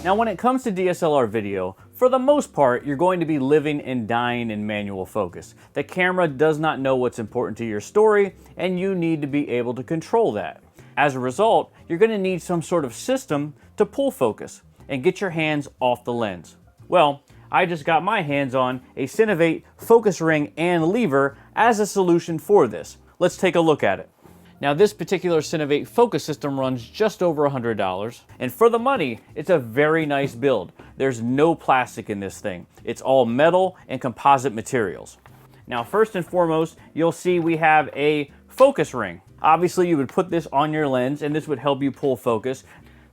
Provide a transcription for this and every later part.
Now when it comes to DSLR video, for the most part, you're going to be living and dying in manual focus. The camera does not know what's important to your story, and you need to be able to control that. As a result, you're going to need some sort of system to pull focus and get your hands off the lens. Well, I just got my hands on a Cinevate focus ring and lever as a solution for this. Let's take a look at it. Now this particular Cinevate focus system runs just over $100, and for the money, it's a very nice build. There's no plastic in this thing. It's all metal and composite materials. Now first and foremost, you'll see we have a focus ring. Obviously you would put this on your lens and this would help you pull focus.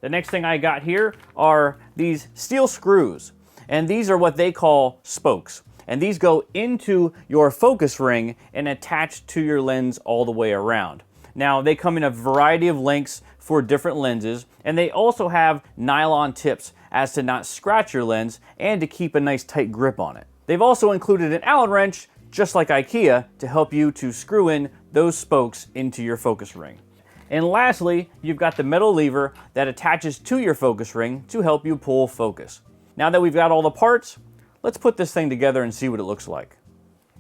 The next thing I got here are these steel screws, and these are what they call spokes. And these go into your focus ring and attach to your lens all the way around. Now, they come in a variety of lengths for different lenses, and they also have nylon tips as to not scratch your lens and to keep a nice tight grip on it. They've also included an Allen wrench, just like IKEA, to help you to screw in those spokes into your focus ring. And lastly, you've got the metal lever that attaches to your focus ring to help you pull focus. Now that we've got all the parts, let's put this thing together and see what it looks like.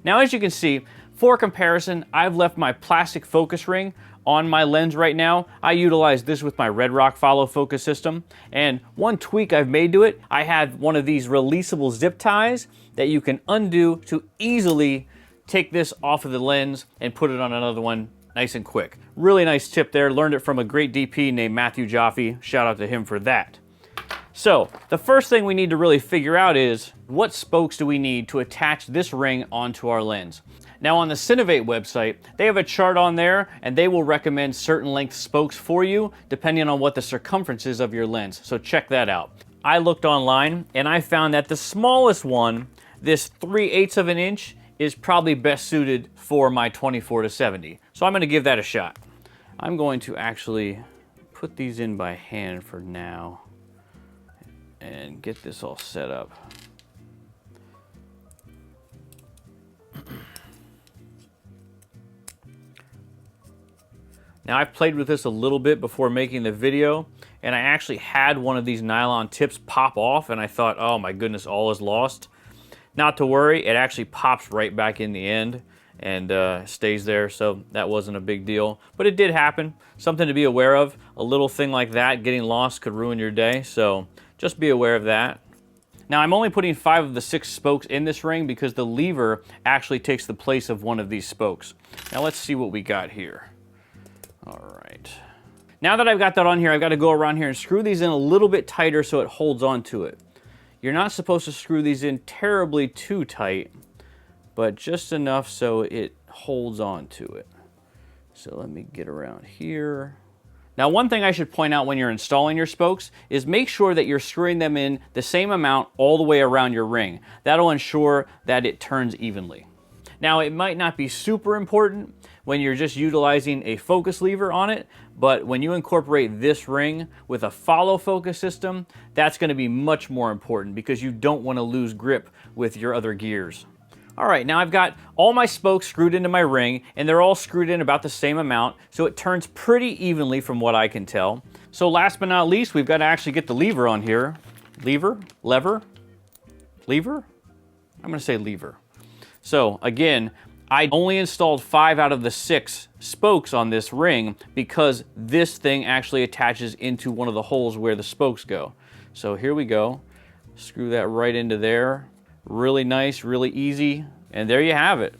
Now, as you can see, for comparison, I've left my plastic focus ring on my lens right now. I utilize this with my Red Rock follow focus system, and one tweak I've made to it, I have one of these releasable zip ties that you can undo to easily take this off of the lens and put it on another one nice and quick. Really nice tip there. Learned it from a great DP named Matthew Jaffe. Shout out to him for that. So the first thing we need to really figure out is what spokes do we need to attach this ring onto our lens. Now on the Cinevate website, they have a chart on there and they will recommend certain length spokes for you depending on what the circumference is of your lens. So check that out. I looked online and I found that the smallest one, this 3/8 of an inch, is probably best suited for my 24-70. So I'm going to give that a shot. I'm going to actually put these in by hand for now and get this all set up. Now I've played with this a little bit before making the video, and I actually had one of these nylon tips pop off and I thought, oh my goodness, all is lost. Not to worry, it actually pops right back in the end and stays there, so that wasn't a big deal. But it did happen, something to be aware of. A little thing like that, getting lost, could ruin your day, so just be aware of that. Now I'm only putting 5 of the 6 spokes in this ring because the lever actually takes the place of one of these spokes. Now let's see what we got here. All right. Now that I've got that on here, I've got to go around here and screw these in a little bit tighter so it holds on to it. You're not supposed to screw these in terribly too tight, but just enough so it holds on to it. So let me get around here. Now, one thing I should point out when you're installing your spokes is make sure that you're screwing them in the same amount all the way around your ring. That'll ensure that it turns evenly. Now, it might not be super important when you're just utilizing a focus lever on it, but when you incorporate this ring with a follow focus system, that's going to be much more important because you don't want to lose grip with your other gears. All right, now I've got all my spokes screwed into my ring, and they're all screwed in about the same amount, so it turns pretty evenly from what I can tell. So last but not least, we've got to actually get the lever on here. Lever? Lever? Lever? I'm going to say lever. So again, I only installed 5 out of the 6 spokes on this ring because this thing actually attaches into one of the holes where the spokes go. So here we go. Screw that right into there. Really nice, really easy, and there you have it.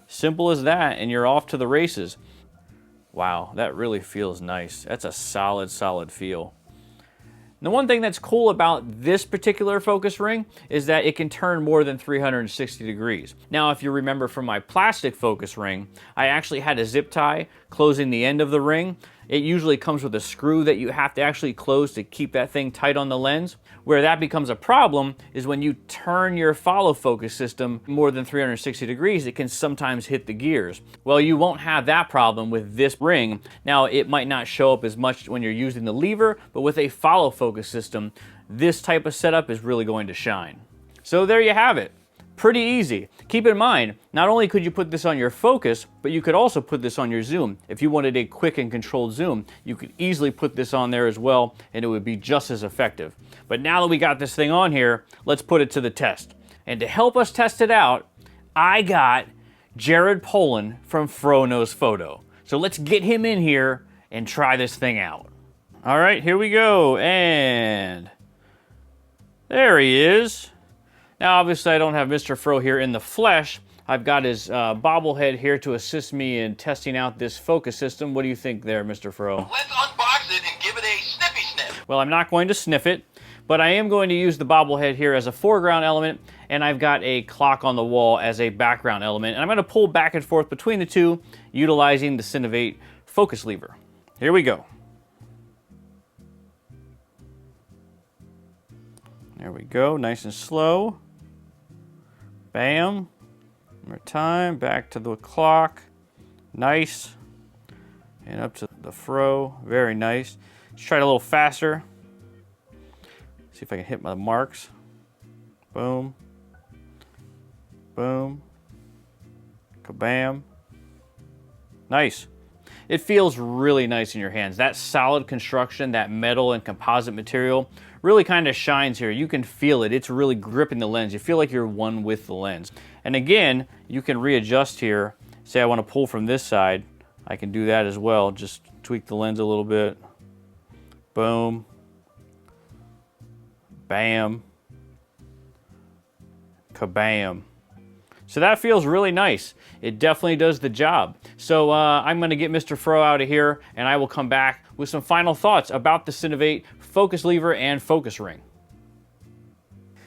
Simple as that, and you're off to the races. Wow, that really feels nice. That's a solid, solid feel. The one thing that's cool about this particular focus ring is that it can turn more than 360 degrees. Now, if you remember from my plastic focus ring, I actually had a zip tie closing the end of the ring. It usually comes with a screw that you have to actually close to keep that thing tight on the lens. Where that becomes a problem is when you turn your follow focus system more than 360 degrees, it can sometimes hit the gears. Well, you won't have that problem with this ring. Now, it might not show up as much when you're using the lever, but with a follow focus system, this type of setup is really going to shine. So there you have it. Pretty easy. Keep in mind, not only could you put this on your focus, but you could also put this on your zoom. If you wanted a quick and controlled zoom, you could easily put this on there as well, and it would be just as effective. But now that we got this thing on here, let's put it to the test. And to help us test it out, I got Jared Poland from FroKnowsPhoto. So let's get him in here and try this thing out. All right, here we go, and there he is. Now, obviously, I don't have Mr. Fro here in the flesh. I've got his bobblehead here to assist me in testing out this focus system. What do you think there, Mr. Fro? Let's unbox it and give it a sniffy sniff. Well, I'm not going to sniff it, but I am going to use the bobblehead here as a foreground element, and I've got a clock on the wall as a background element. And I'm going to pull back and forth between the two, utilizing the Cinevate focus lever. Here we go. There we go, nice and slow. Bam. One more time, back to the clock. Nice. And up to the Fro, very nice. Let's try it a little faster. See if I can hit my marks. Boom. Boom. Kabam. Nice. It feels really nice in your hands. That solid construction, that metal and composite material really kind of shines here. You can feel it. It's really gripping the lens. You feel like you're one with the lens. And again, you can readjust here. Say I want to pull from this side, I can do that as well. Just tweak the lens a little bit. Boom. Bam. Kabam. So that feels really nice. It definitely does the job. So I'm gonna get Mr. Fro out of here, and I will come back with some final thoughts about the Cinevate focus lever and focus ring.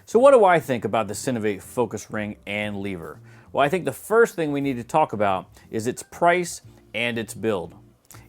So what do I think about the Cinevate focus ring and lever? Well, I think the first thing we need to talk about is its price and its build.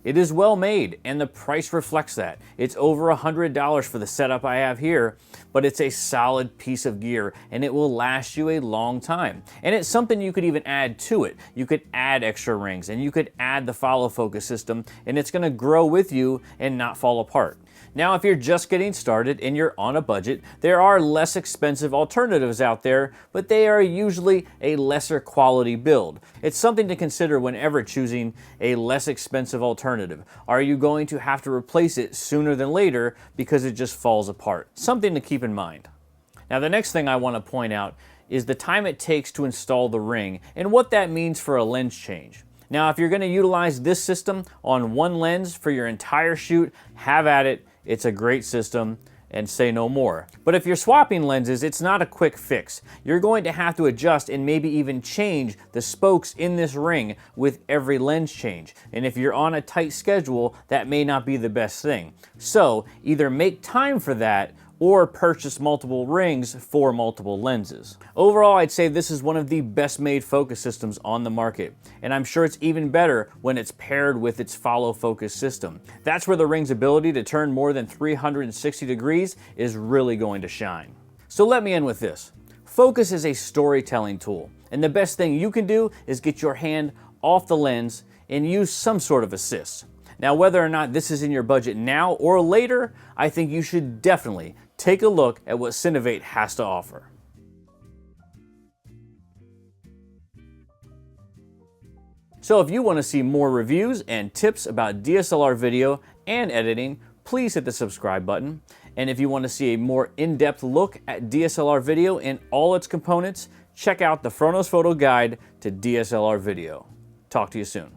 It is well made, and the price reflects that. It's over $100 for the setup I have here, but it's a solid piece of gear, and it will last you a long time. And it's something you could even add to it. You could add extra rings, and you could add the follow focus system, and it's gonna grow with you and not fall apart. Now, if you're just getting started and you're on a budget, there are less expensive alternatives out there, but they are usually a lesser quality build. It's something to consider whenever choosing a less expensive alternative. Are you going to have to replace it sooner than later because it just falls apart? Something to keep in mind. Now, the next thing I want to point out is the time it takes to install the ring and what that means for a lens change. Now, if you're going to utilize this system on one lens for your entire shoot, have at it. It's a great system, and say no more. But if you're swapping lenses, it's not a quick fix. You're going to have to adjust and maybe even change the spokes in this ring with every lens change. And if you're on a tight schedule, that may not be the best thing. So either make time for that or purchase multiple rings for multiple lenses. Overall, I'd say this is one of the best made focus systems on the market, and I'm sure it's even better when it's paired with its follow focus system. That's where the ring's ability to turn more than 360 degrees is really going to shine. So let me end with this. Focus is a storytelling tool, and the best thing you can do is get your hand off the lens and use some sort of assist. Now, whether or not this is in your budget now or later, I think you should definitely take a look at what Cinevate has to offer. So if you want to see more reviews and tips about DSLR video and editing, please hit the subscribe button. And if you want to see a more in-depth look at DSLR video and all its components, check out the FroKnowsPhoto Guide to DSLR Video. Talk to you soon.